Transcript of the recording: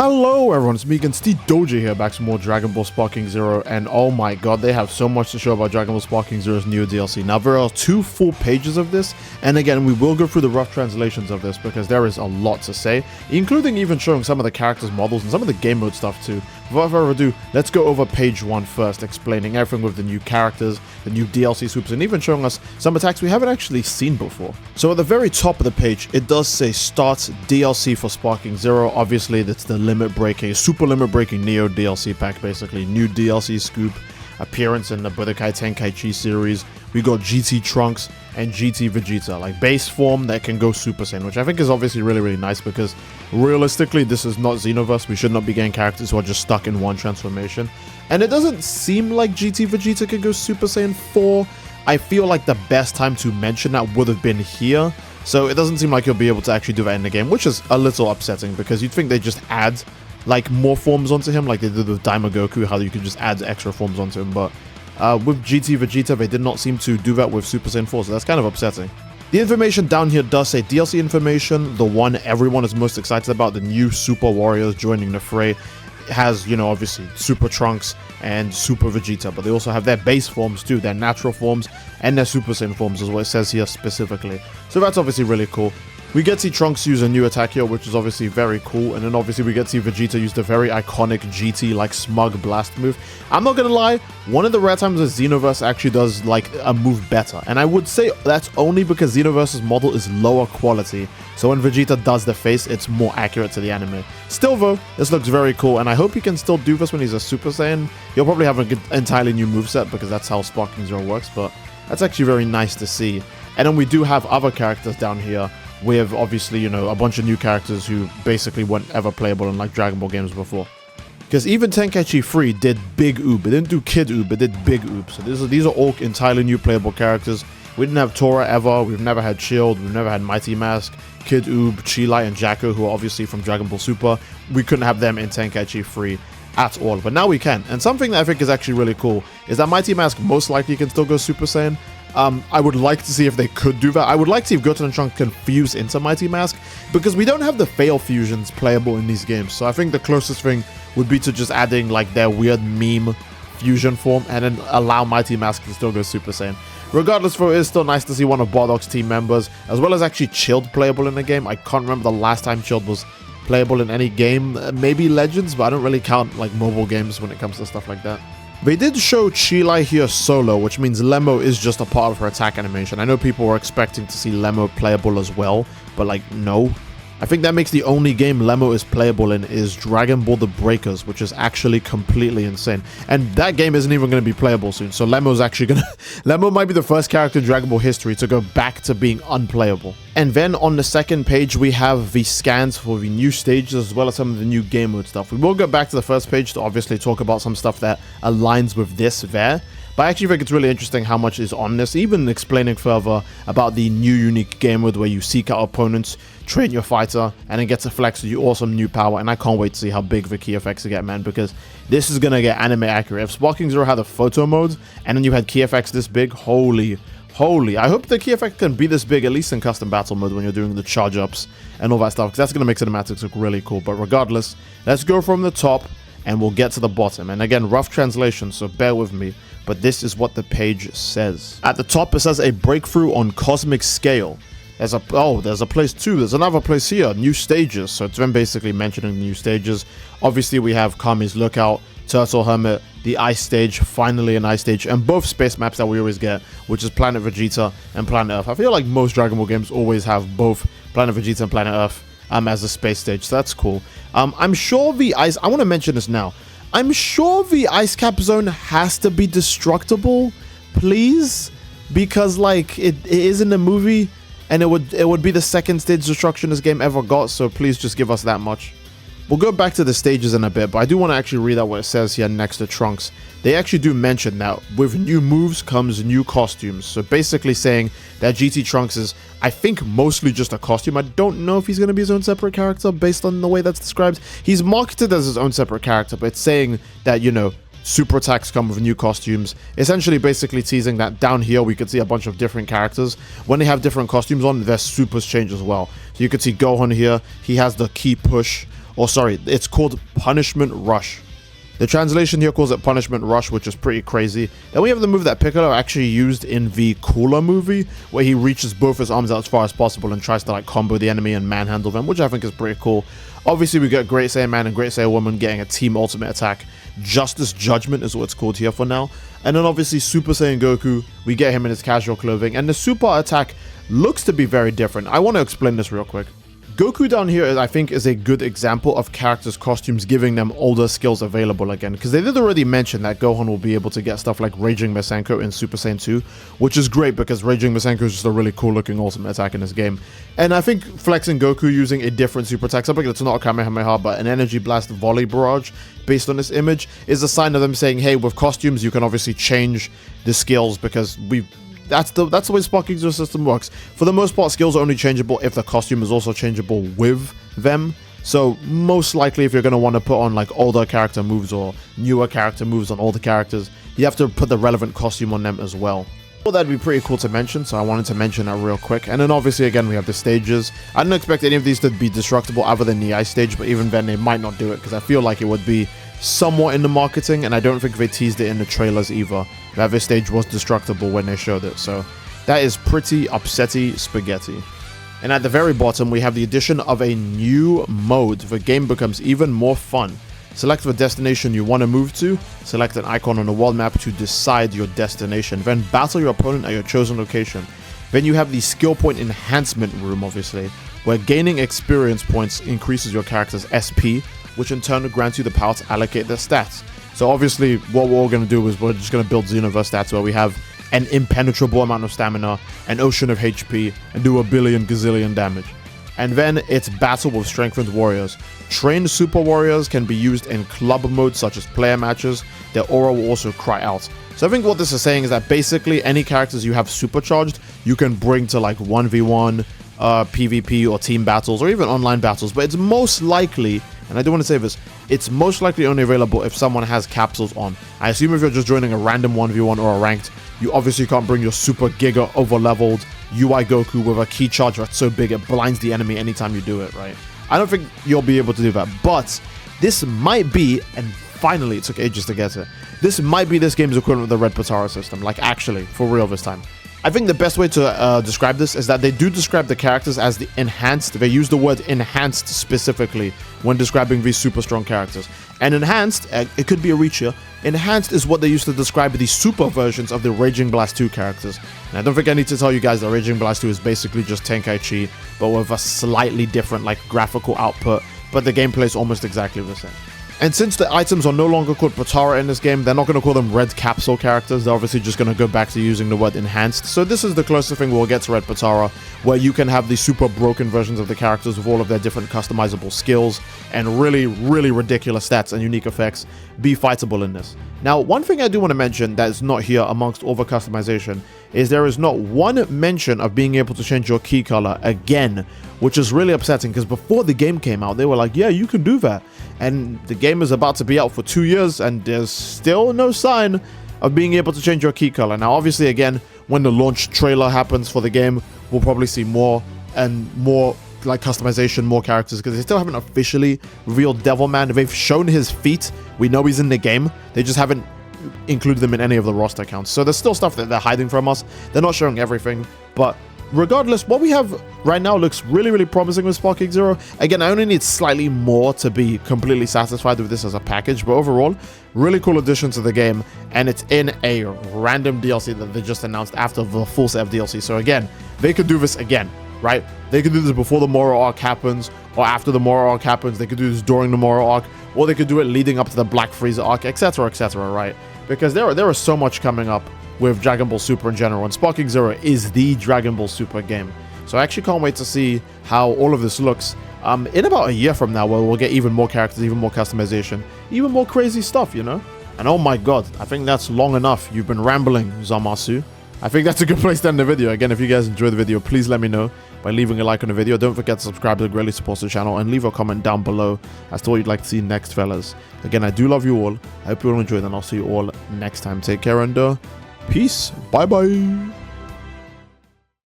Hello everyone, it's me again, Steve Doji here, back to more Dragon Ball Sparking Zero, and oh my god, they have so much to show about Dragon Ball Sparking Zero's new DLC. Now, there are 2 full pages of this, and again, we will go through the rough translations of this, because there is a lot to say, including even showing some of the characters' models and some of the game mode stuff too. Without further ado, let's go over page 1 first, explaining everything with the new characters, the new DLC swoops, and even showing us some attacks we haven't actually seen before. So at the very top of the page, it does say Start DLC for Sparking Zero. Obviously, that's the super limit breaking Neo DLC pack, basically. New DLC scoop, appearance in the Budokai Tenkaichi series. We got GT Trunks and GT Vegeta, like base form that can go Super Saiyan, which I think is obviously really nice, because realistically this is not Xenoverse. We should not be getting characters who are just stuck in one transformation, and it doesn't seem like GT Vegeta can go Super Saiyan 4. I feel like the best time to mention that would have been here, so it doesn't seem like you'll be able to actually do that in the game, which is a little upsetting, because you'd think they just add like more forms onto him, like they did with Daima Goku, how you could just add extra forms onto him, but with GT Vegeta, they did not seem to do that with Super Saiyan 4, so that's kind of upsetting. The information down here does say DLC information, the one everyone is most excited about, the new Super Warriors joining the fray. It has, you know, obviously Super Trunks and Super Vegeta, but they also have their base forms too, their natural forms, and their Super Saiyan forms is what it says here specifically. So that's obviously really cool. We get to see Trunks use a new attack here, which is obviously very cool, and then obviously we get to see Vegeta use the very iconic GT, like, Smug Blast move. I'm not gonna lie, one of the rare times that Xenoverse actually does, like, a move better, and I would say that's only because Xenoverse's model is lower quality, so when Vegeta does the face, it's more accurate to the anime. Still though, this looks very cool, and I hope he can still do this when he's a Super Saiyan. He'll probably have an entirely new moveset, because that's how Sparking Zero works, but that's actually very nice to see. And then we do have other characters down here. We have, obviously, you know, a bunch of new characters who basically weren't ever playable in, like, Dragon Ball games before. Because even Tenkaichi 3 did Big Oob. It didn't do Kid Oob, it did Big Oob. So these are all entirely new playable characters. We didn't have Tora ever, we've never had Shield, we've never had Mighty Mask, Kid Oob, Chilai, and Jakku, who are obviously from Dragon Ball Super. We couldn't have them in Tenkaichi 3 at all, but now we can. And something that I think is actually really cool is that Mighty Mask most likely can still go Super Saiyan. I would like to see if they could do that. I would like to see if Goten and Trunks can fuse into Mighty Mask, because we don't have the fail fusions playable in these games. So I think the closest thing would be to just adding like their weird meme fusion form and then allow Mighty Mask to still go Super Saiyan. Regardless, though, it is still nice to see one of Bardock's team members, as well as actually Chilled playable in the game. I can't remember the last time Chilled was playable in any game. Maybe Legends, but I don't really count like mobile games when it comes to stuff like that. They did show Chilai here solo, which means Lemmo is just a part of her attack animation. I know people were expecting to see Lemmo playable as well, but like, no. I think that makes the only game Lemmo is playable in is Dragon Ball The Breakers, which is actually completely insane. And that game isn't even going to be playable soon, so Lemmo's actually going to... Lemmo might be the first character in Dragon Ball history to go back to being unplayable. And then on the second page, we have the scans for the new stages, as well as some of the new game mode stuff. We will go back to the first page to obviously talk about some stuff that aligns with this there. But I actually think it's really interesting how much is on this, even explaining further about the new unique game mode where you seek out opponents, train your fighter, and then get to flex with your awesome new power. And I can't wait to see how big the key effects get, man, because this is going to get anime accurate. If Sparking Zero had a photo mode, and then you had key effects this big, holy. I hope the key effect can be this big, at least in custom battle mode when you're doing the charge ups and all that stuff, because that's going to make cinematics look really cool. But regardless, let's go from the top, and we'll get to the bottom. And again, rough translation, so bear with me. But this is what the page says. At the top, it says a breakthrough on cosmic scale. There's a place too. There's another place here, new stages. So it's them basically mentioning the new stages. Obviously, we have Kami's Lookout, Turtle Hermit, the Ice Stage, finally an Ice Stage, and both space maps that we always get, which is Planet Vegeta and Planet Earth. I feel like most Dragon Ball games always have both Planet Vegeta and Planet Earth as a space stage, so that's cool. I'm sure the Ice... I want to mention this now. I'm sure the Ice Cap Zone has to be destructible, please, because like it is in the movie, and it would be the second stage destruction this game ever got. So please just give us that much. We'll go back to the stages in a bit, but I do want to actually read out what it says here next to Trunks. They actually do mention that with new moves comes new costumes. So basically saying that GT Trunks is, I think, mostly just a costume. I don't know if he's going to be his own separate character based on the way that's described. He's marketed as his own separate character, but it's saying that, you know, super attacks come with new costumes. Essentially basically teasing that down here we could see a bunch of different characters. When they have different costumes on, their supers change as well. So you could see Gohan here. He has the key push. or sorry, it's called Punishment Rush. The translation here calls it Punishment Rush, which is pretty crazy. Then we have the move that Piccolo actually used in the Cooler movie, where he reaches both his arms out as far as possible and tries to like combo the enemy and manhandle them, which I think is pretty cool. Obviously, we get Great Saiyan Man and Great Saiyan Woman getting a team ultimate attack. Justice Judgment is what it's called here for now. And then obviously Super Saiyan Goku, we get him in his casual clothing. And the super attack looks to be very different. I want to explain this real quick. Goku down here, I think, is a good example of characters' costumes giving them older skills available again, because they did already mention that Gohan will be able to get stuff like Raging Masenko in Super Saiyan 2, which is great because Raging Masenko is just a really cool looking ultimate attack in this game. And I think flexing Goku using a different super attack, something that's not a Kamehameha but an Energy Blast Volley Barrage based on this image, is a sign of them saying, hey, with costumes you can obviously change the skills, because that's the way Sparking Zero system works. For the most part, skills are only changeable if the costume is also changeable with them. So most likely, if you're going to want to put on like older character moves or newer character moves on older characters, you have to put the relevant costume on them as well. Well, that'd be pretty cool to mention, so I wanted to mention that real quick. And then obviously, again, we have the stages. I didn't expect any of these to be destructible other than the ice stage, but even then, they might not do it, because I feel like it would be somewhat in the marketing, and I don't think they teased it in the trailers either, that this stage was destructible when they showed it. So that is pretty upsetty spaghetti. And at the very bottom, we have the addition of a new mode. The game becomes even more fun. Select the destination you want to move to, select an icon on the world map to decide your destination, then battle your opponent at your chosen location. Then you have the skill point enhancement room, obviously, where gaining experience points increases your character's SP, which in turn grants you the power to allocate their stats. So obviously, what we're all going to do is we're just going to build Xenoverse stats where we have an impenetrable amount of stamina, an ocean of HP, and do a billion gazillion damage. And then it's battle with strengthened warriors. Trained super warriors can be used in club mode such as player matches. Their aura will also cry out. So I think what this is saying is that basically any characters you have supercharged, you can bring to like 1v1, PvP or team battles or even online battles. But it's most likely, and I do want to say this, it's most likely only available if someone has capsules on. I assume if you're just joining a random 1v1 or a ranked, you obviously can't bring your super giga over-leveled UI Goku with a key charge that's so big it blinds the enemy anytime you do it, right? I don't think you'll be able to do that, but this might be, and finally it took ages to get it, this might be this game's equivalent of the Red Potara system, like actually, for real this time. I think the best way to describe this is that they do describe the characters as the enhanced. They use the word enhanced specifically when describing these super strong characters. And enhanced, it could be a reach here, enhanced is what they used to describe the super versions of the Raging Blast 2 characters. And I don't think I need to tell you guys that Raging Blast 2 is basically just Tenkaichi, but with a slightly different like graphical output, but the gameplay is almost exactly the same. And since the items are no longer called Potara in this game, they're not going to call them Red Capsule characters. They're obviously just going to go back to using the word enhanced. So this is the closest thing we'll get to Red Potara, where you can have the super broken versions of the characters with all of their different customizable skills and really, really ridiculous stats and unique effects be fightable in this. Now, one thing I do want to mention that is not here amongst all the customization is there is not one mention of being able to change your key color again, which is really upsetting because before the game came out, they were like, yeah, you can do that. And the game is about to be out for 2 years and there's still no sign of being able to change your key color. Now, obviously, again, when the launch trailer happens for the game, we'll probably see more and more like customization, more characters, because they still haven't officially revealed Devilman. They've shown his feet. We know he's in the game. They just haven't included them in any of the roster counts. So there's still stuff that they're hiding from us. They're not showing everything, but regardless, what we have right now looks really, really promising with Sparking Zero. Again, I only need slightly more to be completely satisfied with this as a package, but overall, really cool addition to the game, and it's in a random DLC that they just announced after the full set of DLC. So again, they could do this again, right? They could do this before the Moro arc happens, or after the Moro arc happens. They could do this during the Moro arc, or they could do it leading up to the Black Frieza arc, etc., right? Because there is so much coming up with Dragon Ball Super in general, and Sparking Zero is the Dragon Ball Super game. So I actually can't wait to see how all of this looks in about a year from now, where we'll get even more characters, even more customization, even more crazy stuff, you know? And oh my god, I think that's long enough. You've been rambling, Zamasu. I think that's a good place to end the video. Again, if you guys enjoyed the video, please let me know by leaving a like on the video. Don't forget to subscribe, to greatly support the channel, and leave a comment down below as to what you'd like to see next, fellas. Again, I do love you all. I hope you all enjoyed, and I'll see you all next time. Take care and peace. Bye bye.